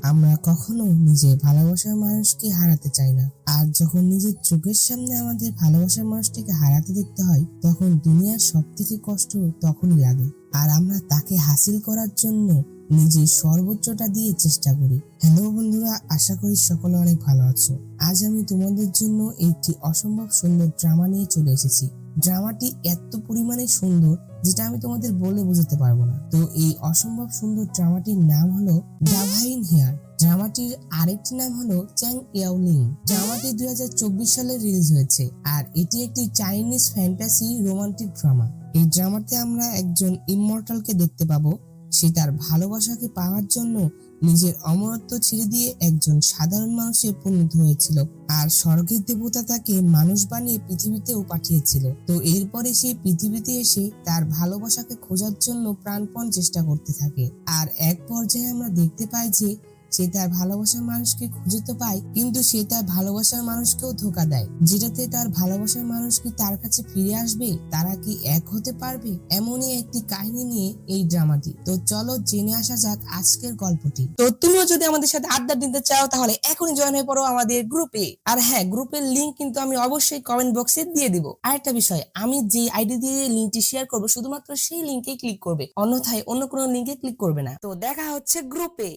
আমরা কখনো নিজের ভালোবাসার মানুষকে হারাতে চাই না, আর যখন নিজের চোখের সামনে আমাদের ভালোবাসার মানুষটিকে হারাতে দেখতে হয় তখন দুনিয়ার সব থেকে কষ্ট তখনই লাগে। আর আমরা তাকে হাসিল করার জন্য নিজের সর্বোচ্চটা দিয়ে চেষ্টা করি। হ্যালো বন্ধুরা, আশা করি সকলে অনেক ভালো আছো। আজ আমি তোমাদের জন্য একটি অসম্ভব সুন্দর ড্রামা নিয়ে চলে এসেছি। ড্রামাটি এত পরিমাণে সুন্দর যেটা আমি তোমাদের বলে বোঝাতে পারবো না। তো এই অসম্ভব সুন্দর ড্রামাটির নাম হলো ডাভাইন হেয়ার। ড্রামাটির আরেকটি নাম হলো চ্যাং ইয়াওলিং। ড্রামাটি 2024 সালে রিলিজ হয়েছে আর এটি একটি চাইনিজ ফ্যান্টাসি রোমান্টিক ড্রামা। এই ড্রামাতে আমরা একজন ইমমর্টালকে দেখতে পাবো। সে তার ভালোবাসাকে পাওয়ার জন্য নিজের অমরত্ব ছেড়ে দিয়ে একজন সাধারণ মানুষে পরিণত হয়েছিল, আর স্বর্গের দেবতা তাকে মানুষ বানিয়ে পৃথিবীতেও পাঠিয়েছিল। তো এরপরে সে পৃথিবীতে এসে তার ভালোবাসাকে খোঁজার জন্য প্রাণপণ চেষ্টা করতে থাকে। আর এক পর্যায়ে আমরা দেখতে পাই যে সে তার ভালোবাসার মানুষকে খুঁজে তো পায়, কিন্তু সে তার ভালোবাসার মানুষকেও ধোঁকা দেয়, যেটাতে তার ভালোবাসার মানুষ কি তার কাছে ফিরে আসবে, তারা কি এক হতে পারবে, এমনই একটি কাহিনী নিয়ে এই ড্রামাটি। তো চলো জেনে আসা যাক আজকের গল্পটি। তো তুমিও যদি আমাদের সাথে আড্ডা দিতে চাও তাহলে এখনই জয়েন হয়ে পড়ো আমাদের গ্রুপে। আর হ্যাঁ, গ্রুপের লিংক কিন্তু আমি অবশ্যই কমেন্ট বক্সে দিয়ে দিব। আরেকটা বিষয়, আমি যে আইডি দিয়ে লিংকটি শেয়ার করবো শুধুমাত্র সেই লিংকে ক্লিক করবে, অন্যথায় অন্য কোনো লিংকে ক্লিক করবে না। তো দেখা হচ্ছে গ্রুপে।